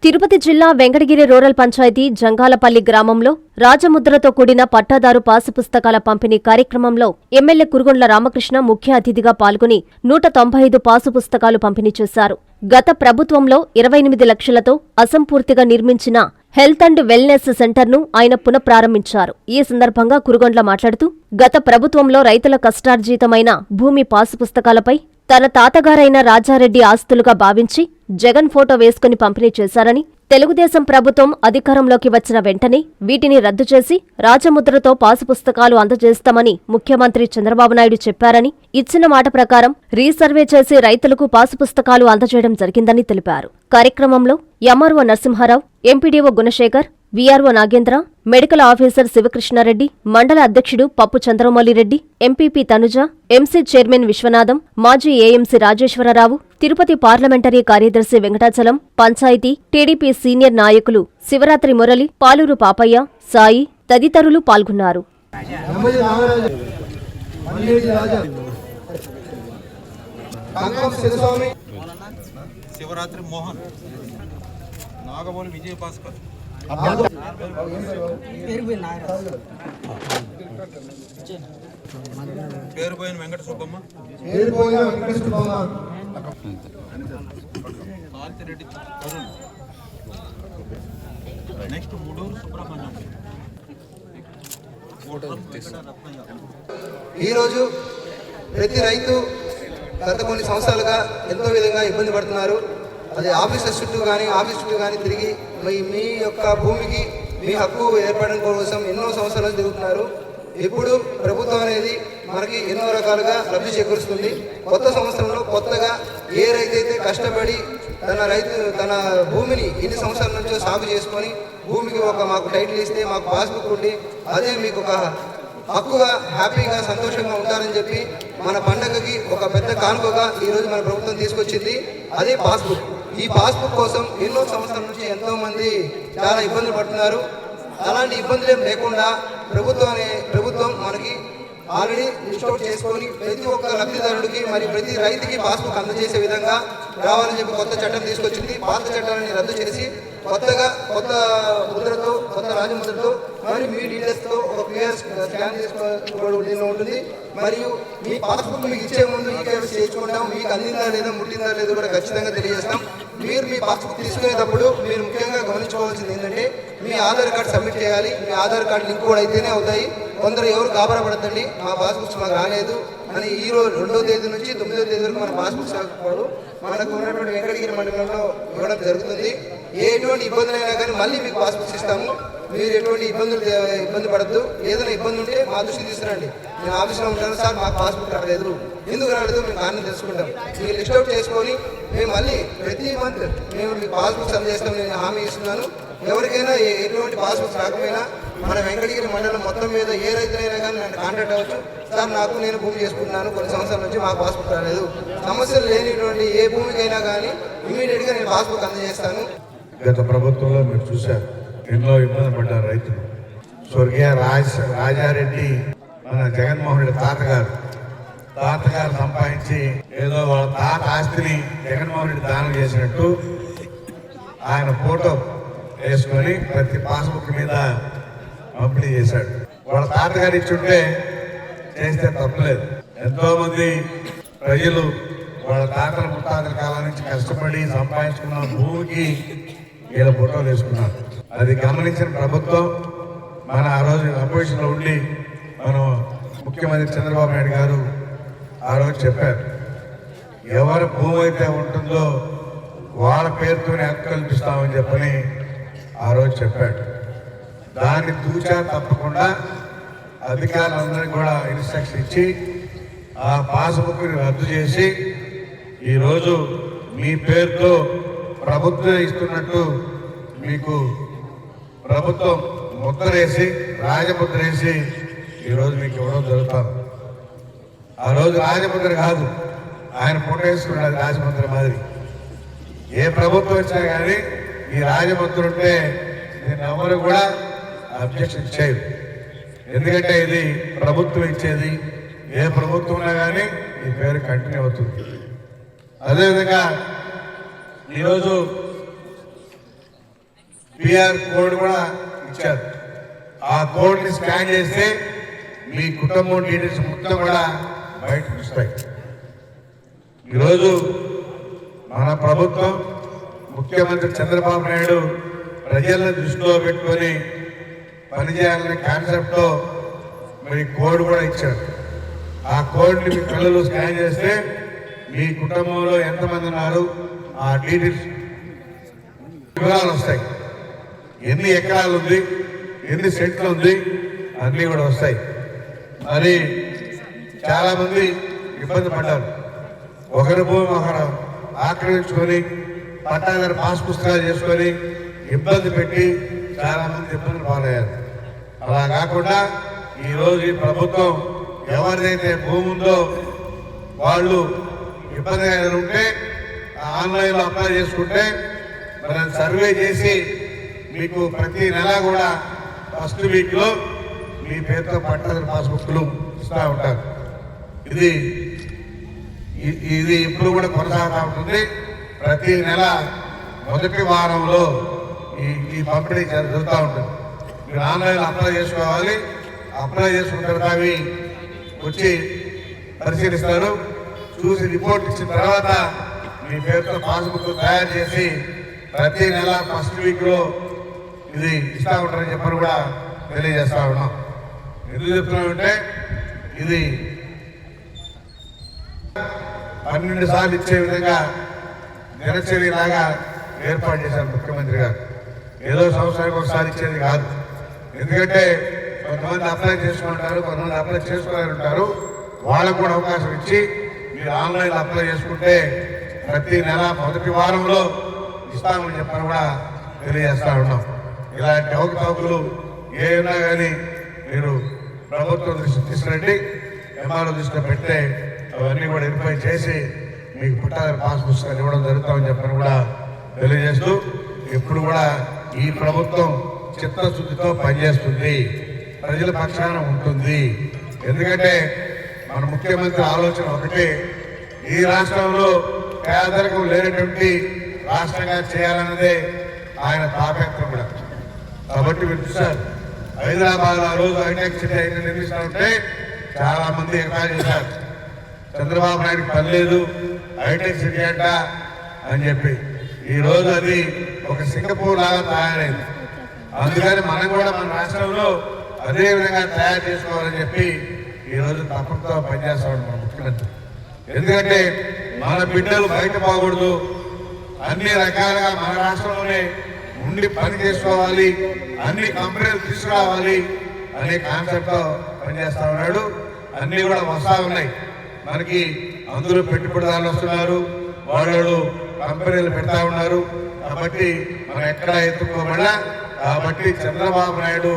తిరుపతి జిల్లా వెంకటగిరి రూరల్ పంచాయతీ జంగాలపల్లి గ్రామంలో రాజముద్రతో కూడిన పట్టాదారు పాసు పుస్తకాల పంపిణీ కార్యక్రమంలో ఎమ్మెల్యే కురుగొండ్ల రామకృష్ణ ముఖ్య అతిథిగా పాల్గొని 195 పాసు పుస్తకాలు పంపిణీ చేశారు. గత ప్రభుత్వంలో 28 లక్షలతో అసంపూర్తిగా నిర్మించిన హెల్త్ అండ్ వెల్నెస్ సెంటర్ను ఆయన పునఃప్రారంభించారు. ఈ సందర్భంగా కురుగొండ్ల మాట్లాడుతూ, గత ప్రభుత్వంలో రైతుల కష్టార్జితమైన భూమి పాసు పుస్తకాలపై తన తాతగారైన రాజారెడ్డి ఆస్తులుగా భావించి జగన్ ఫోటో వేసుకుని పంపిణీ చేశారని, తెలుగుదేశం ప్రభుత్వం అధికారంలోకి వచ్చిన వెంటనే వీటిని రద్దు చేసి రాజముద్రతో పాసు పుస్తకాలు అందజేస్తామని ముఖ్యమంత్రి చంద్రబాబు నాయుడు చెప్పారని, ఇచ్చిన మాట ప్రకారం రీసర్వే చేసి రైతులకు పాసు పుస్తకాలు అందజేయడం జరిగిందని తెలిపారు. కార్యక్రమంలో MRO Narasimharao, MPDO Gunasekhar, VRO Nagendra, medical officer Sivakrishnareddy, మండల అధ్యక్షుడు Pappu Chandramoulireddy, MPP Tanuja, MC chairman Viswanatham, మాజీ ఏఎంసీ రాజేశ్వరరావు, తిరుపతి పార్లమెంటరీ కార్యదర్శి వెంకటాచలం, పంచాయతీ, టీడీపీ సీనియర్ నాయకులు శివరాత్రి మురళి, పాలూరు పాపయ్య, సాయి తదితరులు పాల్గొన్నారు. శివరాత్రి మోహన్, నాగబోలి విజయ భాస్కర్, పేరుపోయిన వెంకట సుబ్బమ్మ, కాల్తిరెడ్డి తరుణ్, నెక్స్ట్ మూడూరు సుబ్రహ్మణ్యం. ఈరోజు ప్రతి రైతు గత కొన్ని సంవత్సరాలుగా ఎంతో విధంగా ఇబ్బంది పడుతున్నారు. అది ఆఫీసర్స్ చుట్టూ కానీ తిరిగి మీ యొక్క భూమికి మీ హక్కు ఏర్పడడం కోసం ఎన్నో సంవత్సరాలు తిరుగుతున్నారు. ఇప్పుడు ప్రభుత్వం అనేది మనకి ఎన్నో రకాలుగా లబ్ధి చేకూరుస్తుంది. కొత్త సంవత్సరంలో కొత్తగా ఏ రైతు అయితే కష్టపడి తన భూమిని ఎన్ని సంవత్సరాల నుంచో సాగు చేసుకొని భూమికి మాకు టైటిల్ ఇస్తే, మాకు పాస్బుక్ ఉండి అదే మీకు ఒక హక్కుగా హ్యాపీగా సంతోషంగా ఉంటారని చెప్పి మన పండగకి ఒక పెద్ద కానుకగా ఈరోజు మన ప్రభుత్వం తీసుకొచ్చింది. అదే పాస్బుక్. ఈ పాస్బుక్ కోసం ఎన్నో సంవత్సరాల నుంచి ఎంతో మంది చాలా ఇబ్బందులు పడుతున్నారు. అలాంటి ఇబ్బందులు ఏం లేకుండా ప్రభుత్వం మనకి ఆల్రెడీ లిస్ట్ అవుట్ చేసుకొని ప్రతి ఒక్క లబ్ధిదారుడికి ప్రతి రైతుకి పాస్బుక్ అందజేసే విధంగా రావాలని చెప్పి కొత్త చట్టం తీసుకొచ్చింది. పాత చట్టాన్ని రద్దు చేసి కొత్త ముద్రతో, కొత్త రాజముద్రతో మీ డీటెయిల్స్తో ఒక క్యూఆర్ స్కాన్ చేసుకోవడం ఉంటుంది. మరియు మీ పాస్బుక్ మీకు ఇచ్చే ముందు ఈకేవైసీ చేసుకుంటాం. మీకు అందిందా లేదా, ముట్టిందా లేదో కూడా ఖచ్చితంగా తెలియజేస్తాం. మీరు మీ పాస్బుక్ తీసుకునేటప్పుడు మీరు ముఖ్యంగా గమనించుకోవాల్సింది ఏంటంటే, మీ ఆధార్ కార్డు సబ్మిట్ చేయాలి. మీ ఆధార్ కార్డు లింక్ కూడా అయితేనే అవుతాయి. కొందరు ఎవరు గాబరపడతండి, మా పాస్బుక్స్ మాకు రాలేదు అని ఈ రోజు 2వ తేదీ నుంచి 9వ తేదీ వరకు మన పాస్బుక్స్ రాకపోవడం మనకు ఉన్నటువంటి వెంకటగిరి మండలంలో ఇవ్వడం జరుగుతుంది. ఎటువంటి ఇబ్బందులైనా కానీ మళ్ళీ మీకు పాస్బుక్స్ ఇస్తాము. మీరు ఎటువంటి ఇబ్బంది పడద్దు. ఏదైనా ఇబ్బంది ఉంటే మా దృష్టికి తీసుకురండి. నేను ఆఫీస్లో ఉంటాను, సార్ మాకు పాస్బుక్ రాలేదు, ఎందుకు రాలేదు మేము కారణం తెలుసుకుంటాం. మీరు లిస్ట్ అవుట్ చేసుకొని మేము మళ్ళీ ప్రతి మంత్ మేము మీకు పాస్బుక్స్ అందజేస్తాం. నేను హామీ ఇస్తున్నాను. ఎవరికైనా ఎటువంటి పాస్బుక్స్ రాకపోయినా మన వెంకటగిరి మండలం మొత్తం మీద ఏ రైతులైనా కానీ నన్ను కాంటాక్ట్ అవ్వచ్చు. సార్ నేను భూమి చేసుకుంటున్నాను, కొన్ని సంవత్సరాల నుంచి మాకు పాస్బుక్ రాలేదు. సమస్యలు లేనిటువంటి ఏ భూమికైనా కానీ ఇమీడియట్గా నేను పాస్బుక్ అందజేస్తాను. గత ప్రభుత్వంలో మీరు చూశారు, ఎన్నో ఇబ్బంది పడ్డారు రైతులు. స్వర్గీయ రాజారెడ్డి మన జగన్మోహన్ రెడ్డి తాతగారు సంపాదించి ఏదో వాళ్ళ తాత ఆస్తిని జగన్మోహన్ రెడ్డి దానం చేసినట్టు ఆయన ఫోటో వేసుకొని ప్రతి పాస్బుక్ మీద పంపిణీ చేశాడు. వాళ్ళ తాతగారు ఇచ్చుంటే చేస్తే తప్పలేదు. ఎంతో మంది ప్రజలు వాళ్ళ తాతల ముత్తాతల కాలం నుంచి కష్టపడి సంపాదించుకున్న భూమికి వీళ్ళ ఫోటోలు వేసుకున్నారు. అది గమనించిన ప్రభుత్వం ఆ రోజు అపోజిషన్లో ఉండి ముఖ్యమంత్రి చంద్రబాబు నాయుడు గారు ఆ రోజు చెప్పారు, ఎవరి భూమి అయితే ఉంటుందో వాళ్ళ పేరుతోనే హక్కు కల్పిస్తామని చెప్పని ఆ రోజు చెప్పాడు. దాన్ని తూచా తప్పకుండా అధికారులందరికీ కూడా ఇన్స్ట్రక్షన్ ఇచ్చి ఆ పాస్బుక్ని రద్దు చేసి ఈరోజు మీ పేరుతో ప్రభుత్వం ఇస్తున్నట్టు మీకు ప్రభుత్వం ముద్రేసి రాజముద్ర వేసి ఈరోజు మీకు ఇవ్వడం జరుగుతుంది. ఆ రోజు రాజముద్ర కాదు, ఆయన ఫోటో వేసుకున్నది రాజముద్ర మాదిరి. ఏ ప్రభుత్వం వచ్చినా కానీ ఈ రాజముద్ర ఉంటే దీన్ని ఎవరు కూడా అబ్జెక్షన్ చేయరు. ఎందుకంటే ఇది ప్రభుత్వం ఇచ్చేది. ఏ ప్రభుత్వం ఉన్నా కానీ ఈ పేరు కంటిన్యూ అవుతుంది. అదేవిధంగా ఈరోజు పిఆర్ కోడ్ కూడా ఇచ్చారు. ఆ కోడ్ని స్కాన్ చేస్తే మీ కుటుంబం డీటెయిల్స్ మొత్తం కూడా బయటకు వస్తాయి. ఈరోజు మన ప్రభుత్వం ముఖ్యమంత్రి చంద్రబాబు నాయుడు ప్రజలను దృష్టిలో పెట్టుకొని పనిచేయాలనే కాన్సెప్ట్తో మరి కోడ్ కూడా ఇచ్చారు. ఆ కోడ్ని మీ పిల్లలు స్కాన్ చేస్తే మీ కుటుంబంలో ఎంతమంది ఉన్నారు ఆ డీటెయిల్స్ వివరాలు వస్తాయి. ఎన్ని ఎకరాలు ఉంది, ఎన్ని సెంట్లు ఉంది అన్నీ కూడా వస్తాయి. మరి చాలామంది ఇబ్బంది పడ్డారు. ఒకరి భూమి ఒకరు ఆక్రమించుకొని పట్టాదారు పాస్ పుస్తకాలు చేసుకొని ఇబ్బంది పెట్టి చాలామంది ఇబ్బందులు పాలయ్యారు. అలా కాకుండా ఈరోజు ఈ ప్రభుత్వం ఎవరిదైతే భూమి ఉందో వాళ్ళు ఇబ్బంది ఉంటే ఆన్లైన్లో అప్లై చేసుకుంటే మరి సర్వే చేసి మీకు ప్రతి నెల కూడా ఫస్ట్ వీక్లో మీ పేరుతో పట్టాదారు పాస్బుక్లు ఇస్తూ ఉంటారు. ఇది ఇప్పుడు కూడా కొనసాగుతూ ఉంటుంది. ప్రతి నెల మొదటి వారంలో ఈ పంపిణీ జరుగుతూ ఉంటుంది. మీరు ఆన్లైన్లో అప్లై చేసుకోవాలి. అప్లై చేసుకున్న తర్వాత అవి వచ్చి పరిశీలిస్తారు. చూసి రిపోర్ట్ ఇచ్చిన తర్వాత మీ పేరుతో పాస్బుక్ తయారు చేసి ప్రతి నెల ఫస్ట్ వీక్లో ఇది ఇస్తూ ఉంటారని చెప్పని కూడా తెలియజేస్తా ఉన్నాం. ఎందుకు చెప్తున్నామంటే ఇది 12 సార్లు ఇచ్చే విధంగా దినచర్యలాగా ఏర్పాటు చేశారు ముఖ్యమంత్రి గారు. ఏదో సంవత్సరానికి ఒకసారి ఇచ్చేది కాదు. ఎందుకంటే కొంతమంది అప్లై చేసుకుంటారు, కొంతమంది అప్లై చేసుకోలేరు. వాళ్ళకు కూడా అవకాశం ఇచ్చి మీరు ఆన్లైన్లో అప్లై చేసుకుంటే ప్రతి నెల మొదటి వారంలో ఇస్తామని చెప్పని కూడా తెలియజేస్తా ఉన్నాం. ఇలాంటి అవకతవకలు ఏమైనా కానీ మీరు ప్రభుత్వం దృష్టి తీసుకురండి, ఎంఆర్ఓ దృష్టిలో పెడితే అవన్నీ కూడా వెరిఫై చేసి మీకు పట్టాదారు పాస్ పుస్తకాలు ఇవ్వడం జరుగుతామని చెప్పని కూడా తెలియజేస్తూ ఇప్పుడు కూడా ఈ ప్రభుత్వం చిత్తశుద్ధితో పనిచేస్తుంది, ప్రజల పక్షాన ఉంటుంది. ఎందుకంటే మన ముఖ్యమంత్రి ఆలోచన ఒకటే, ఈ రాష్ట్రంలో పేదరికం లేనటువంటి రాష్ట్రంగా చేయాలన్నదే ఆయన తాపత్రం కూడా. కాబట్టి మీరు చూశారు హైదరాబాద్ ఆ రోజు హైటెక్ సిటీ అయితే నిర్మిస్తూ ఉంటే చాలా మంది ఎగతాళి చేశారు. చంద్రబాబు నాయుడు పని లేదు, హైటెక్ సిటీ అంట అని చెప్పి. ఈరోజు అది ఒక సింగపూర్ లాగా తయారైంది. అందుకని మనం కూడా మన రాష్ట్రంలో అదే విధంగా తయారు చేసుకోవాలని చెప్పి ఈరోజు తప్పంతో పనిచేస్తా ఉన్నాం ముఖ్యమంత్రి. ఎందుకంటే మన బిడ్డలు బయట పోకూడదు, అన్ని రకాలుగా మన రాష్ట్రంలోనే ఉండి పని చేసుకోవాలి, అన్ని కంపెనీలు తీసుకురావాలి అనే కాన్సెప్ట్తో పనిచేస్తా ఉన్నాడు. అన్నీ కూడా వస్తూ ఉన్నాయి. మనకి అందరూ పెట్టుబడిదారులు వస్తున్నారు, వాళ్ళు కంపెనీలు పెడతా ఉన్నారు. కాబట్టి మనం ఎక్కడ ఎత్తుకోబడా. కాబట్టి చంద్రబాబు నాయుడు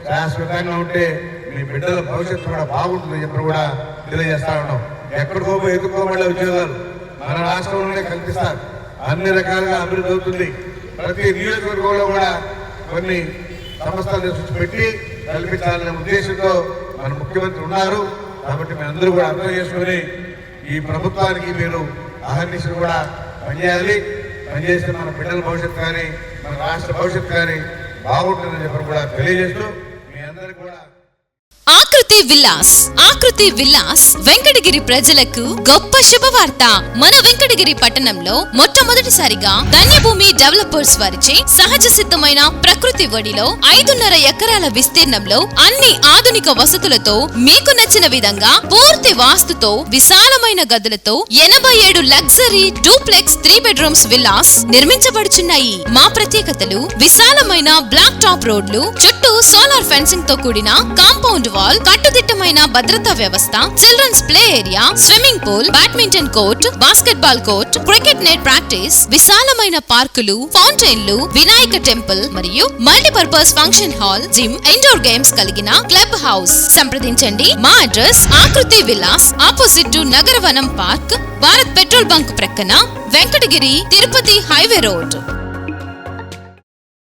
శాశ్వతంగా ఉంటే మీ బిడ్డల భవిష్యత్తు కూడా బాగుంటుందని చెప్పి కూడా తెలియజేస్తా ఉన్నాం. ఎక్కడికో ఎత్తుకోబడే ఉద్యోగాలు మన రాష్ట్రంలోనే కల్పిస్తారు. అన్ని రకాలుగా అభివృద్ధి అవుతుంది. ప్రతి నియోజకవర్గంలో కూడా కొన్ని సంస్థలు తీసుకొచ్చి పెట్టి కల్పించాలనే ఉద్దేశంతో మన ముఖ్యమంత్రి ఉన్నారు. కాబట్టి మీ అందరూ కూడా అర్థం చేసుకుని ఈ ప్రభుత్వానికి మీరు అహర్నిశలు కూడా పనిచేయాలి. పనిచేస్తే మన బిడ్డల భవిష్యత్తు కానీ మన రాష్ట్ర భవిష్యత్తు కానీ బాగుంటుందని చెప్పి కూడా తెలియజేస్తూ మీ అందరికీ కూడా ఆకృతి విల్లాస్ వెంకటగిరి ప్రజలకు గొప్ప శుభవార్త. మన వెంకటగిరి పట్టణంలో మొట్టమొదటిసారిగా ధన్యభూమి డెవలపర్స్ వారిచే సహజ సిద్ధమైన ప్రకృతి ఒడిలో 5.5 ఎకరాల విస్తీర్ణంలో అన్ని ఆధునిక వసతులతో మీకు నచ్చిన విధంగా పూర్తి వాస్తుతో విశాలమైన గదులతో 87 లగ్జరీ డూప్లెక్స్ 3 బెడ్రూమ్స్ విల్లాస్ నిర్మించబడుచున్నాయి. మా ప్రత్యేకతలు విశాలమైన బ్లాక్ టాప్ రోడ్లు, చుట్టూ సోలార్ ఫెన్సింగ్ తో కూడిన కాంపౌండ్ వాల్, కట్టుదిట్టమైన భద్రతా వ్యవస్థ, children's play area, swimming pool, badminton court, basketball court, cricket net practice, విశాలమైన పార్కులు, ఫౌంటైన్లు, వినాయక టెంపుల్ మరియు multipurpose function hall, gym, indoor games కలిగిన క్లబ్ హౌస్. సంప్రదించండి. మా address Akruti Vilas, opposite to Nagaravanam park, Bharat petrol bunk ప్రక్కన, వెంకటగిరి తిరుపతి హైవే రోడ్.